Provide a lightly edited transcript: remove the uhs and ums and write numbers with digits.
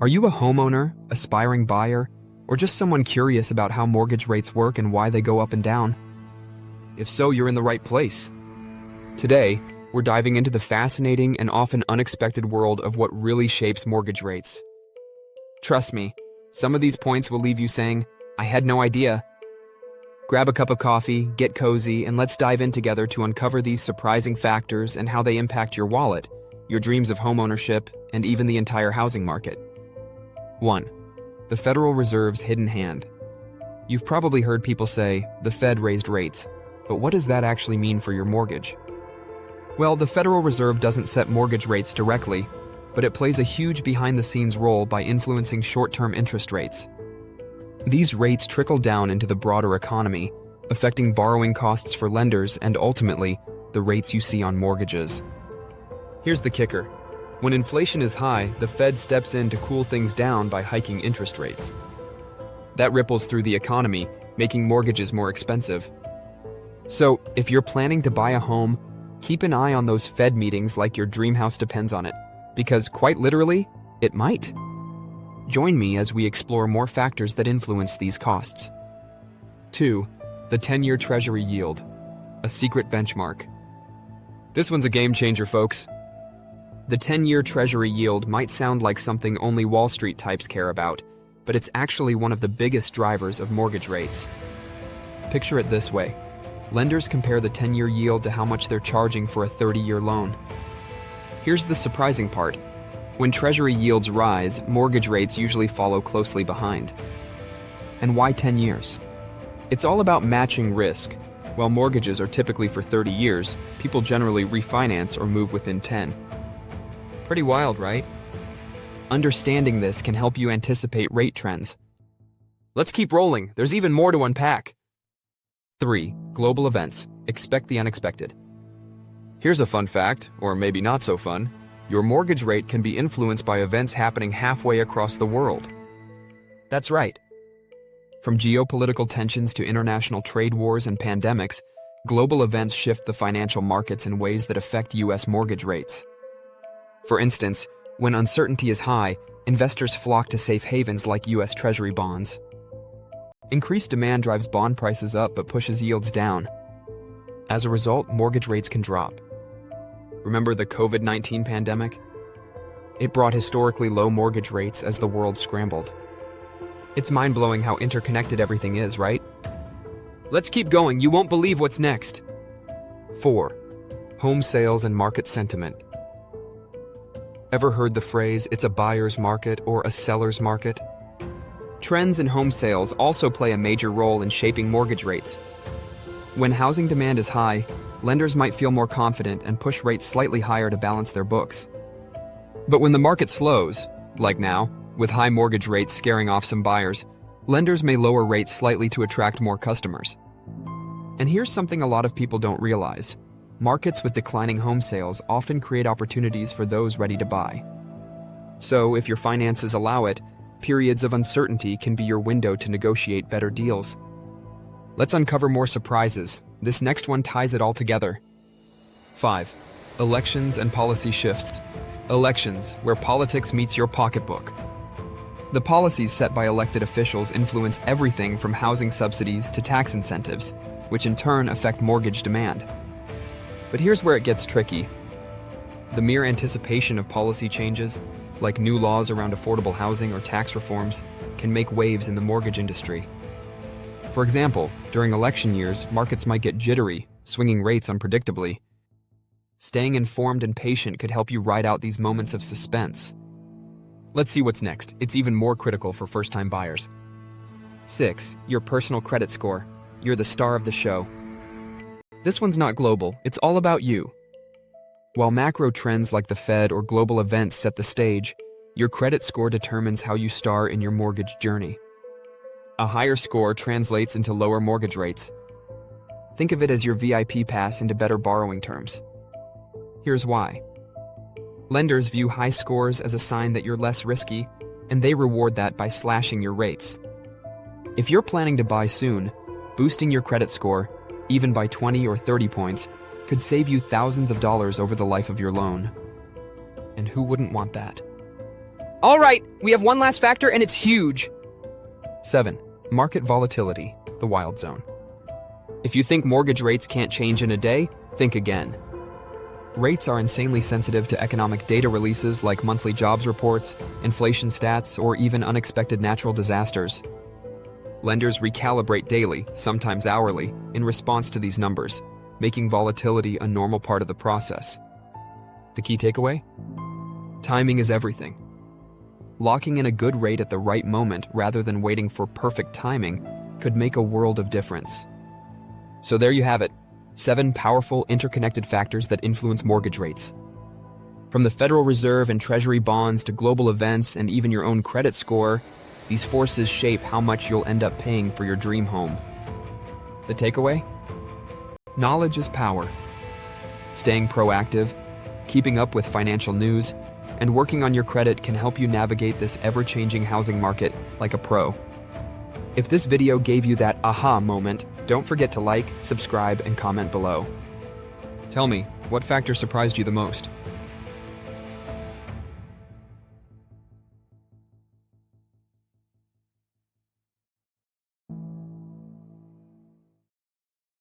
Are you a homeowner, aspiring buyer, or just someone curious about how mortgage rates work and why they go up and down? If so, you're in the right place. Today, we're diving into the fascinating and often unexpected world of what really shapes mortgage rates. Trust me, some of these points will leave you saying, "I had no idea." Grab a cup of coffee, get cozy, and let's dive in together to uncover these surprising factors and how they impact your wallet, your dreams of homeownership, and even the entire housing market. 1. The Federal Reserve's hidden hand. You've probably heard people say, the Fed raised rates, but what does that actually mean for your mortgage? Well, the Federal Reserve doesn't set mortgage rates directly, but it plays a huge behind-the-scenes role by influencing short-term interest rates. These rates trickle down into the broader economy, affecting borrowing costs for lenders and ultimately, the rates you see on mortgages. Here's the kicker. When inflation is high, the Fed steps in to cool things down by hiking interest rates. That ripples through the economy, making mortgages more expensive. So, if you're planning to buy a home, keep an eye on those Fed meetings like your dream house depends on it, because quite literally, it might. Join me as we explore more factors that influence these costs. 2. The 10-year Treasury yield, a secret benchmark. This one's a game changer, folks. The 10-year Treasury yield might sound like something only Wall Street types care about, but it's actually one of the biggest drivers of mortgage rates. Picture it this way. Lenders compare the 10-year yield to how much they're charging for a 30-year loan. Here's the surprising part. When Treasury yields rise, mortgage rates usually follow closely behind. And why 10 years? It's all about matching risk. While mortgages are typically for 30 years, people generally refinance or move within 10. Pretty wild, right? Understanding this can help you anticipate rate trends. Let's keep rolling. There's even more to unpack. 3. Global events. Expect the unexpected. Here's a fun fact, or maybe not so fun. Your mortgage rate can be influenced by events happening halfway across the world. That's right. From geopolitical tensions to international trade wars and pandemics, global events shift the financial markets in ways that affect U.S. mortgage rates. For instance, when uncertainty is high, investors flock to safe havens like U.S. Treasury bonds. Increased demand drives bond prices up but pushes yields down. As a result, mortgage rates can drop. Remember the COVID-19 pandemic? It brought historically low mortgage rates as the world scrambled. It's mind-blowing how interconnected everything is, right? Let's keep going, you won't believe what's next. 4. Home sales and market sentiment. Ever heard the phrase, it's a buyer's market or a seller's market? Trends in home sales also play a major role in shaping mortgage rates. When housing demand is high, lenders might feel more confident and push rates slightly higher to balance their books. But when the market slows, like now, with high mortgage rates scaring off some buyers, lenders may lower rates slightly to attract more customers. And here's something a lot of people don't realize. Markets with declining home sales often create opportunities for those ready to buy. So, if your finances allow it, periods of uncertainty can be your window to negotiate better deals. Let's uncover more surprises. This next one ties it all together. 5. Elections and policy shifts. Elections, where politics meets your pocketbook. The policies set by elected officials influence everything from housing subsidies to tax incentives, which in turn affect mortgage demand. But here's where it gets tricky. The mere anticipation of policy changes, like new laws around affordable housing or tax reforms, can make waves in the mortgage industry. For example, during election years, markets might get jittery, swinging rates unpredictably. Staying informed and patient could help you ride out these moments of suspense. Let's see what's next. It's even more critical for first-time buyers. 6. Your personal credit score. You're the star of the show. This one's not global, it's all about you. While macro trends like the Fed or global events set the stage, your credit score determines how you star in your mortgage journey. A higher score translates into lower mortgage rates. Think of it as your VIP pass into better borrowing terms. Here's why. Lenders view high scores as a sign that you're less risky, and they reward that by slashing your rates. If you're planning to buy soon, boosting your credit score, even by 20 or 30 points, could save you thousands of dollars over the life of your loan. And who wouldn't want that? All right, we have one last factor and it's huge. 7. Market volatility, the wild zone. If you think mortgage rates can't change in a day, think again. Rates are insanely sensitive to economic data releases like monthly jobs reports, inflation stats, or even unexpected natural disasters. Lenders recalibrate daily, sometimes hourly, in response to these numbers, making volatility a normal part of the process. The key takeaway? Timing is everything. Locking in a good rate at the right moment rather than waiting for perfect timing could make a world of difference. So there you have it, 7 powerful interconnected factors that influence mortgage rates. From the Federal Reserve and Treasury bonds to global events and even your own credit score, these forces shape how much you'll end up paying for your dream home. The takeaway? Knowledge is power. Staying proactive, keeping up with financial news, and working on your credit can help you navigate this ever-changing housing market like a pro. If this video gave you that aha moment, don't forget to like, subscribe, and comment below. Tell me, what factor surprised you the most?